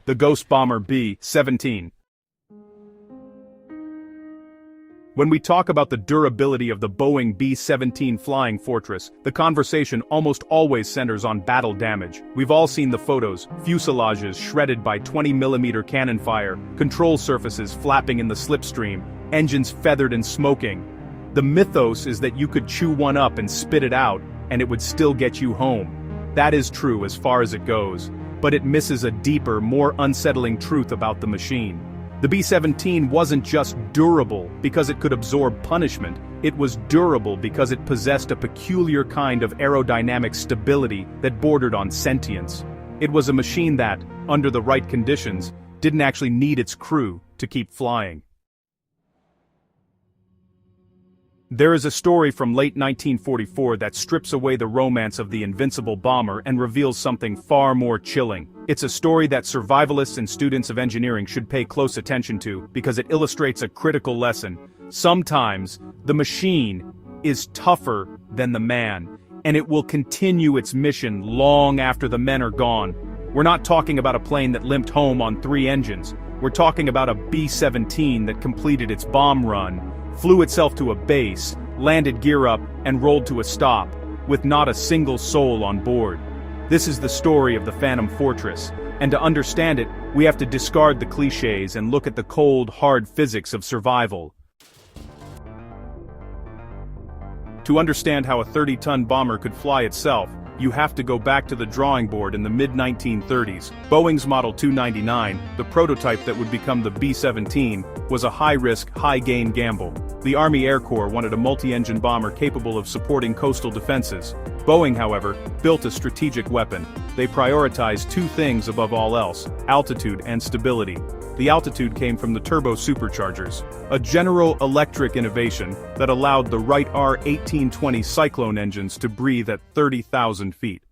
the ghost bomber B-17. When we talk about the durability of the Boeing B-17 Flying Fortress, the conversation almost always centers on battle damage. We've all seen the photos: fuselages shredded by 20mm cannon fire, control surfaces flapping in the slipstream, engines feathered and smoking. The mythos is that you could chew one up and spit it out, and it would still get you home. That is true as far as it goes, but it misses a deeper, more unsettling truth about the machine. The B-17 wasn't just durable because it could absorb punishment, it was durable because it possessed a peculiar kind of aerodynamic stability that bordered on sentience. It was a machine that, under the right conditions, didn't actually need its crew to keep flying. There is a story from late 1944 that strips away the romance of the invincible bomber and reveals something far more chilling. It's a story that survivalists and students of engineering should pay close attention to because it illustrates a critical lesson. Sometimes, the machine is tougher than the man, and it will continue its mission long after the men are gone. We're not talking about a plane that limped home on 3 engines. We're talking about a B-17 that completed its bomb run, flew itself to a base, landed gear up, and rolled to a stop, with not a single soul on board. This is the story of the Phantom Fortress, and to understand it, we have to discard the cliches and look at the cold, hard physics of survival. To understand how a 30-ton bomber could fly itself, you have to go back to the drawing board in the mid-1930s. Boeing's Model 299, the prototype that would become the B-17, was a high-risk, high-gain gamble. The Army Air Corps wanted a multi-engine bomber capable of supporting coastal defenses. Boeing, however, built a strategic weapon. They prioritized 2 things above all else: altitude and stability. The altitude came from the turbo superchargers, a General Electric innovation that allowed the Wright R-1820 Cyclone engines to breathe at 30,000 feet.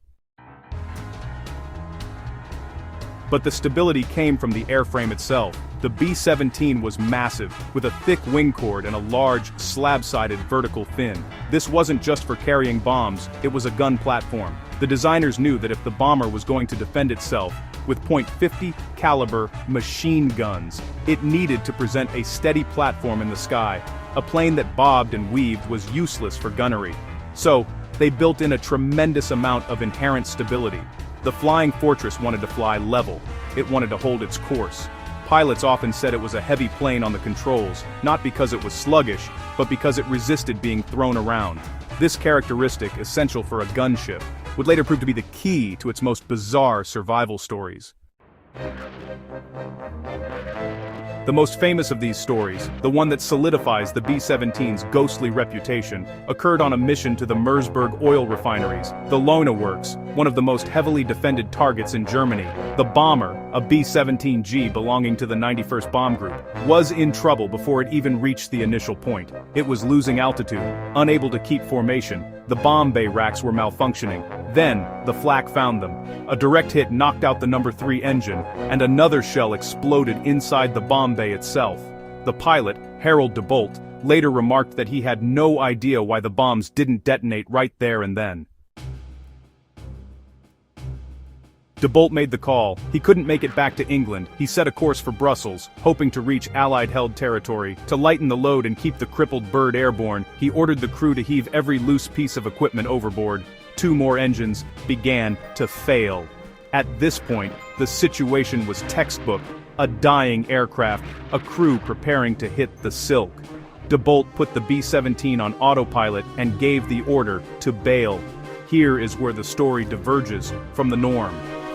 But the stability came from the airframe itself. The B-17 was massive, with a thick wing chord and a large, slab-sided vertical fin. This wasn't just for carrying bombs, it was a gun platform. The designers knew that if the bomber was going to defend itself with .50 caliber machine guns, it needed to present a steady platform in the sky. A plane that bobbed and weaved was useless for gunnery. So, they built in a tremendous amount of inherent stability. The Flying Fortress wanted to fly level. It wanted to hold its course. Pilots often said it was a heavy plane on the controls, not because it was sluggish, but because it resisted being thrown around. This characteristic, essential for a gunship, would later prove to be the key to its most bizarre survival stories. The most famous of these stories, the one that solidifies the B-17's ghostly reputation, occurred on a mission to the Mersburg oil refineries, the Loina Works, one of the most heavily defended targets in Germany. The bomber, a B-17G belonging to the 91st Bomb Group, was in trouble before it even reached the initial point. It was losing altitude, unable to keep formation. The bomb bay racks were malfunctioning. Then, the flak found them. A direct hit knocked out the number 3 engine, and another shell exploded inside the bomb bay itself. The pilot, Harold DeBolt, later remarked that he had no idea why the bombs didn't detonate right there and then. DeBolt made the call. He couldn't make it back to England. He set a course for Brussels, hoping to reach Allied-held territory. To lighten the load and keep the crippled bird airborne, he ordered the crew to heave every loose piece of equipment overboard. 2 more engines began to fail. At this point, the situation was textbook: a dying aircraft, a crew preparing to hit the silk. DeBolt put the B-17 on autopilot and gave the order to bail. Here is where the story diverges from the norm.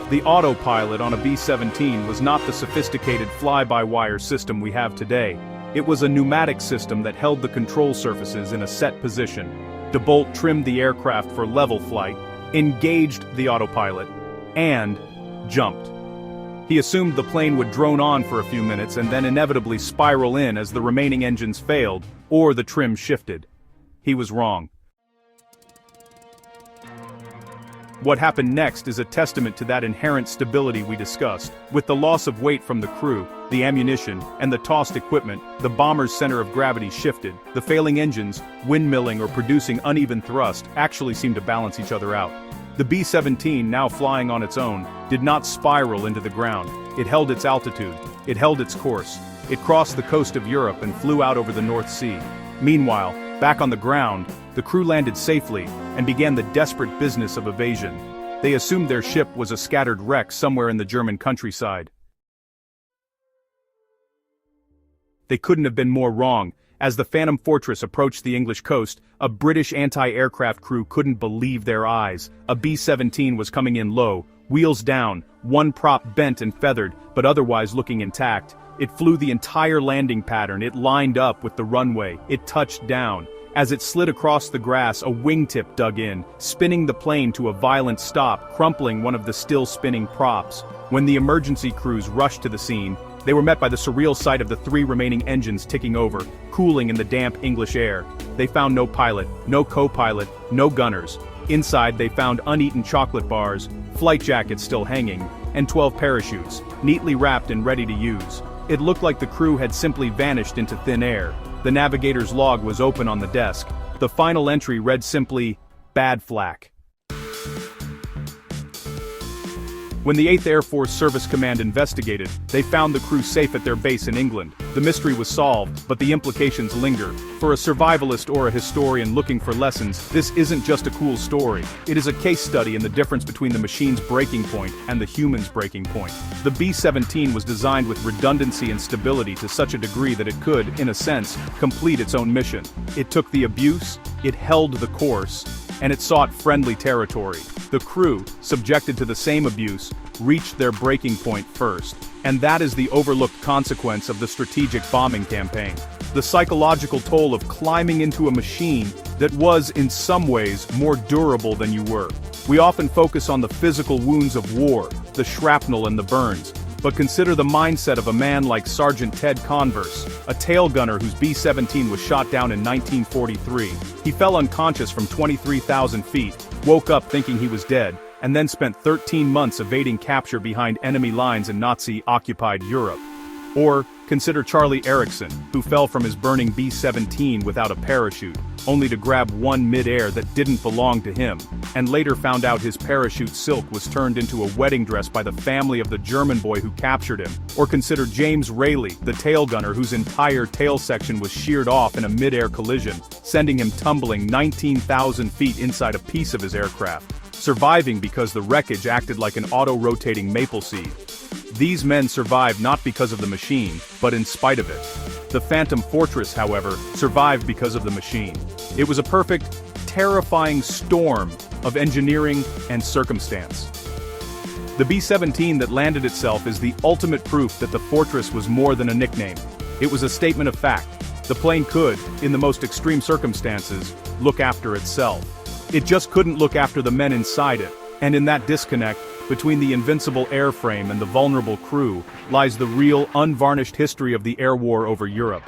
The autopilot on a B-17 was not the sophisticated fly-by-wire system we have today. It was a pneumatic system that held the control surfaces in a set position. DeBolt trimmed the aircraft for level flight, engaged the autopilot, and jumped. He assumed the plane would drone on for a few minutes and then inevitably spiral in as the remaining engines failed, or the trim shifted. He was wrong. What happened next is a testament to that inherent stability we discussed. With the loss of weight from the crew, the ammunition, and the tossed equipment, the bomber's center of gravity shifted. The failing engines, windmilling or producing uneven thrust, actually seemed to balance each other out. The B-17, now flying on its own, did not spiral into the ground. It held its altitude. It held its course. It crossed the coast of Europe and flew out over the North Sea. Meanwhile, back on the ground, the crew landed safely and began the desperate business of evasion. They assumed their ship was a scattered wreck somewhere in the German countryside. They couldn't have been more wrong. As the Phantom Fortress approached the English coast, a British anti-aircraft crew couldn't believe their eyes. A B-17 was coming in low, wheels down, one prop bent and feathered, but otherwise looking intact. It flew the entire landing pattern. It lined up with the runway. It touched down. As it slid across the grass, a wingtip dug in, spinning the plane to a violent stop, crumpling one of the still spinning props. When the emergency crews rushed to the scene, they were met by the surreal sight of the 3 remaining engines ticking over, cooling in the damp English air. They found no pilot, no co-pilot, no gunners. Inside they found uneaten chocolate bars, flight jackets still hanging, and 12 parachutes, neatly wrapped and ready to use. It looked like the crew had simply vanished into thin air. The navigator's log was open on the desk. The final entry read simply, "Bad flak." When the 8th Air Force Service Command investigated, they found the crew safe at their base in England. The mystery was solved, but the implications linger. For a survivalist or a historian looking for lessons, this isn't just a cool story. It is a case study in the difference between the machine's breaking point and the human's breaking point. The B-17 was designed with redundancy and stability to such a degree that it could, in a sense, complete its own mission. It took the abuse, it held the course, and it sought friendly territory. The crew, subjected to the same abuse, reached their breaking point first. And that is the overlooked consequence of the strategic bombing campaign. The psychological toll of climbing into a machine that was, in some ways, more durable than you were. We often focus on the physical wounds of war, the shrapnel and the burns. But consider the mindset of a man like Sergeant Ted Converse, a tail gunner whose B-17 was shot down in 1943. He fell unconscious from 23,000 feet, woke up thinking he was dead, and then spent 13 months evading capture behind enemy lines in Nazi-occupied Europe. Or, consider Charlie Erickson, who fell from his burning B-17 without a parachute, only to grab one mid-air that didn't belong to him, and later found out his parachute silk was turned into a wedding dress by the family of the German boy who captured him. Or consider James Rayleigh, the tail gunner whose entire tail section was sheared off in a mid-air collision, sending him tumbling 19,000 feet inside a piece of his aircraft, surviving because the wreckage acted like an auto-rotating maple seed. These men survived not because of the machine, but in spite of it. The Phantom Fortress, however, survived because of the machine. It was a perfect, terrifying storm of engineering and circumstance. The B-17 that landed itself is the ultimate proof that the Fortress was more than a nickname. It was a statement of fact. The plane could, in the most extreme circumstances, look after itself. It just couldn't look after the men inside it, and in that disconnect, between the invincible airframe and the vulnerable crew, lies the real, unvarnished history of the air war over Europe.